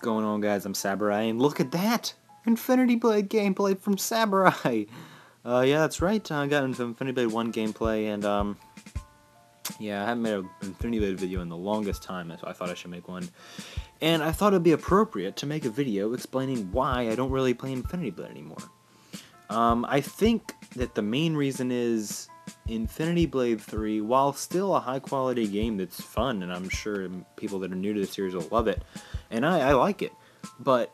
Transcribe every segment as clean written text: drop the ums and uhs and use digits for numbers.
going on, guys? I'm Samurai, and look at that! Infinity Blade gameplay from Samurai! Yeah, that's right, I got into Infinity Blade 1 gameplay, and, yeah, I haven't made an Infinity Blade video in the longest time, so I thought I should make one. And I thought it'd be appropriate to make a video explaining why I don't really play Infinity Blade anymore. I think that the main reason is Infinity Blade 3, while still a high-quality game that's fun, and I'm sure people that are new to the series will love it, and I like it, but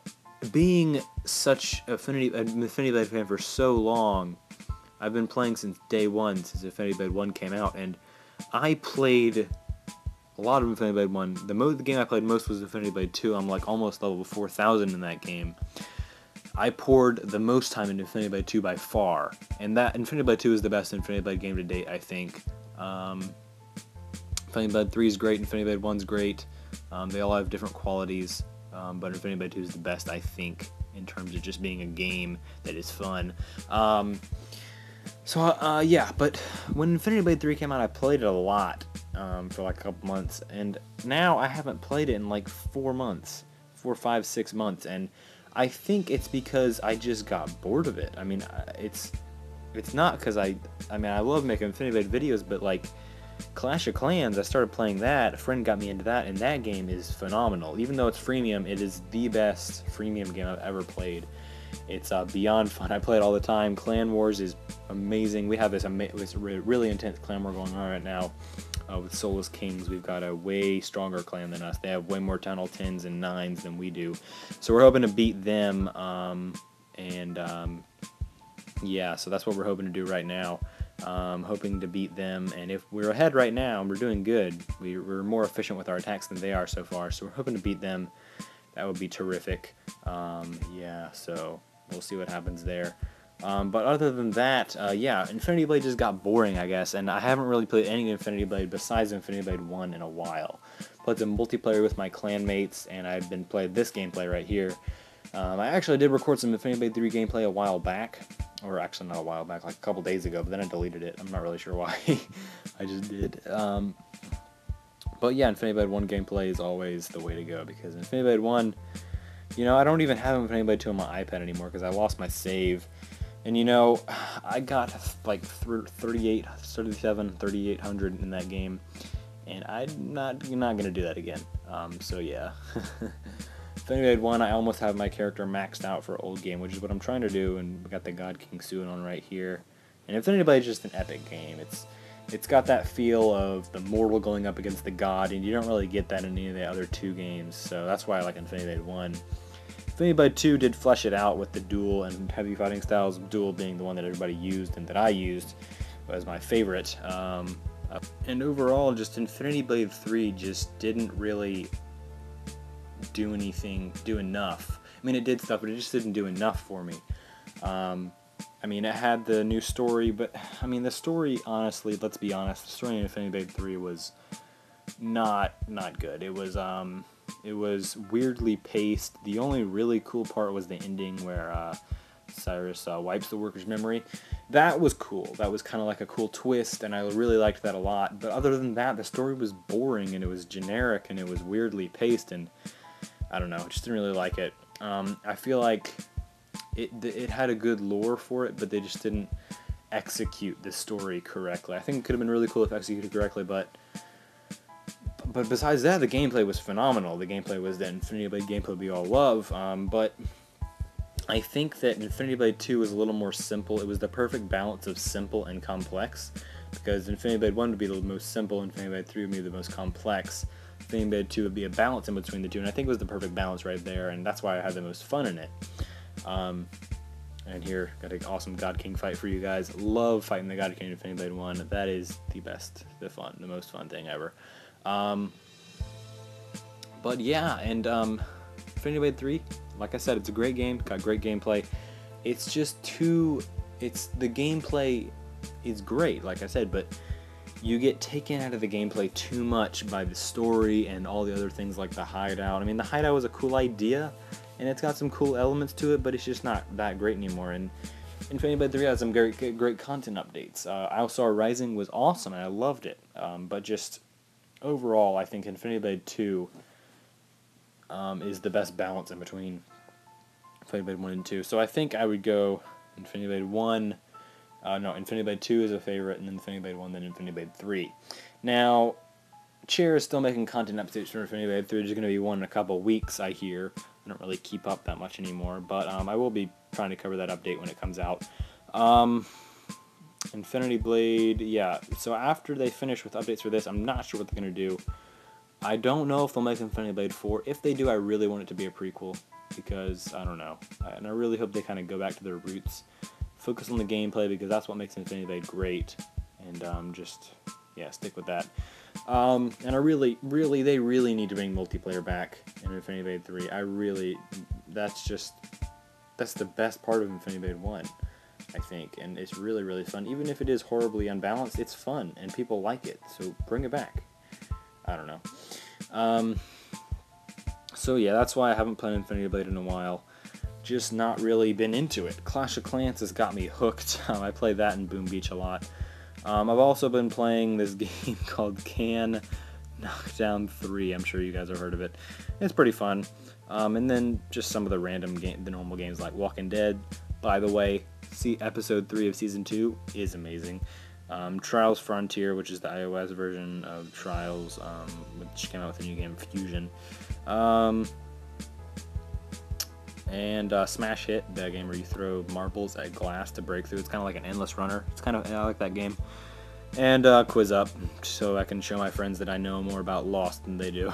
being such an Infinity Blade fan for so long, I've been playing since day one, since Infinity Blade 1 came out, and I played a lot of Infinity Blade 1. The game I played most was Infinity Blade 2. I'm like almost level 4,000 in that game. I poured the most time into Infinity Blade 2 by far, and that Infinity Blade 2 is the best Infinity Blade game to date, I think. Infinity Blade 3 is great, Infinity Blade 1 is great. They all have different qualities, but Infinity Blade 2 is the best, I think, in terms of just being a game that is fun. Yeah, but when Infinity Blade 3 came out, I played it a lot for like a couple months, and now I haven't played it in like 4 months, 4, 5, 6 months, and I think it's because I just got bored of it. I mean, it's not because I love making Infinity Blade videos, but like Clash of Clans, I started playing that. A friend got me into that, and that game is phenomenal. Even though it's freemium, it is the best freemium game I've ever played. It's beyond fun. I play it all the time. Clan Wars is amazing. We have this really intense clan war going on right now with Soulless Kings. We've got a way stronger clan than us. They have way more Town Hall 10s and 9s than we do. So we're hoping to beat them, yeah, so that's what we're hoping to do right now. Hoping to beat them, and if we're ahead right now, we're doing good. We're more efficient with our attacks than they are so far, so we're hoping to beat them. That would be terrific. Yeah, so we'll see what happens there. But other than that, yeah, Infinity Blade just got boring, I guess, and I haven't really played any Infinity Blade besides Infinity Blade 1 in a while. Played some multiplayer with my clan mates, and I've been playing this gameplay right here. I actually did record some Infinity Blade 3 gameplay a while back, or actually not a while back, like a couple days ago, but then I deleted it. I'm not really sure why. I just did. But yeah, Infinity Blade 1 gameplay is always the way to go, because Infinity Blade 1, you know, I don't even have Infinity Blade 2 on my iPad anymore because I lost my save. And you know, I got like 3,800 in that game, and I'm not going to do that again. So yeah. Infinity Blade 1, I almost have my character maxed out for old game, which is what I'm trying to do, and we got the God King suit on right here. And Infinity Blade is just an epic game. It's got that feel of the mortal going up against the god, and you don't really get that in any of the other two games, so that's why I like Infinity Blade 1. Infinity Blade 2 did flesh it out with the duel and heavy fighting styles, duel being the one that everybody used and that I used was my favorite. And overall, just Infinity Blade 3 just didn't really do enough. I mean, it did stuff, but it just didn't do enough for me. I mean, it had the new story, but I mean, the story, honestly, let's be honest, the story in Infinity Blade 3 was not good. It was weirdly paced. The only really cool part was the ending where Cyrus wipes the worker's memory. That was cool. That was kind of like a cool twist, and I really liked that a lot. But other than that, the story was boring, and it was generic, and it was weirdly paced, and I don't know, I just didn't really like it. I feel like it had a good lore for it, but they just didn't execute the story correctly. I think it could have been really cool if executed correctly, but besides that, the gameplay was phenomenal. The gameplay was the Infinity Blade gameplay we all love, but I think that Infinity Blade 2 was a little more simple. It was the perfect balance of simple and complex, because Infinity Blade 1 would be the most simple, Infinity Blade 3 would be the most complex. Infinity Blade 2 would be a balance in between the two, and I think it was the perfect balance right there, and that's why I had the most fun in it. And here, got an awesome God King fight for you guys. Love fighting the God King in Infinity Blade 1. That is the most fun thing ever. But yeah, and Infinity Blade 3, like I said, it's a great game, got great gameplay. It's just the gameplay is great, like I said, but you get taken out of the gameplay too much by the story and all the other things like the hideout. I mean, the hideout was a cool idea, and it's got some cool elements to it, but it's just not that great anymore. And Infinity Blade 3 has some great content updates. Alsar Rising was awesome, and I loved it. But just overall, I think Infinity Blade 2 is the best balance in between Infinity Blade 1 and 2. So I think I would go Infinity Blade 1, no, Infinity Blade 2 is a favorite, and then Infinity Blade 1, then Infinity Blade 3. Now, Chair is still making content updates for Infinity Blade 3. There's going to be one in a couple weeks, I hear. I don't really keep up that much anymore, but I will be trying to cover that update when it comes out. Infinity Blade, yeah, so after they finish with updates for this, I'm not sure what they're going to do. I don't know if they'll make Infinity Blade 4. If they do, I really want it to be a prequel, because, I don't know, and I really hope they kind of go back to their roots, focus on the gameplay, because that's what makes Infinity Blade great, and just, yeah, stick with that. And they really need to bring multiplayer back in Infinity Blade 3. That's the best part of Infinity Blade 1, I think, and it's really fun. Even if it is horribly unbalanced, it's fun, and people like it, so bring it back. I don't know. So yeah, that's why I haven't played Infinity Blade in a while. Just not really been into it. Clash of Clans has got me hooked. I play that in Boom Beach a lot. I've also been playing this game called Can Knockdown 3. I'm sure you guys have heard of it. It's pretty fun. And then just some of the random the normal games like Walking Dead. By the way, see episode 3 of season 2 is amazing. Trials Frontier, which is the iOS version of Trials, which came out with a new game, Fusion. And Smash Hit, the game where you throw marbles at glass to break through. It's kind of like an endless runner. I like that game. And Quiz Up, so I can show my friends that I know more about Lost than they do.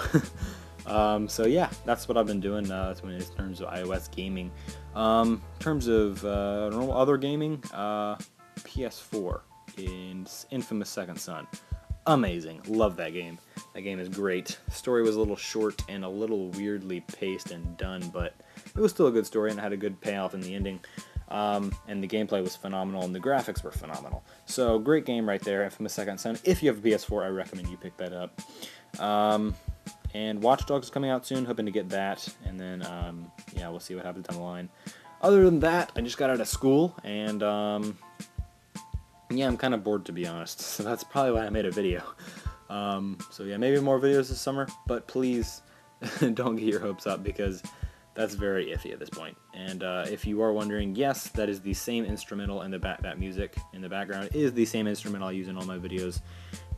So yeah, that's what I've been doing in terms of iOS gaming. In terms of normal other gaming, PS4 in Infamous Second Son. Amazing. Love that game. That game is great. The story was a little short and a little weirdly paced and done, but it was still a good story and it had a good payoff in the ending. And the gameplay was phenomenal and the graphics were phenomenal. So great game right there, Infamous Second Son. If you have a PS4, I recommend you pick that up. And Watch Dogs is coming out soon, hoping to get that. And then, yeah, we'll see what happens down the line. Other than that, I just got out of school and, yeah, I'm kind of bored, to be honest. So that's probably why I made a video. So yeah, maybe more videos this summer, but please don't get your hopes up because that's very iffy at this point. And if you are wondering, yes, that is the same instrumental in the that music in the background is the same instrumental I use in all my videos.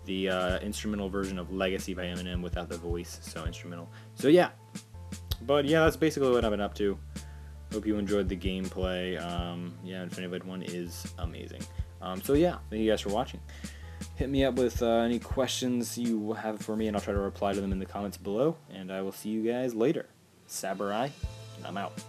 The instrumental version of Legacy by Eminem without the voice, so instrumental. So yeah, but yeah, that's basically what I've been up to. Hope you enjoyed the gameplay. Yeah, Infinity Blade 1 is amazing. So yeah, thank you guys for watching. Hit me up with any questions you have for me, and I'll try to reply to them in the comments below. And I will see you guys later. Saburai, and I'm out.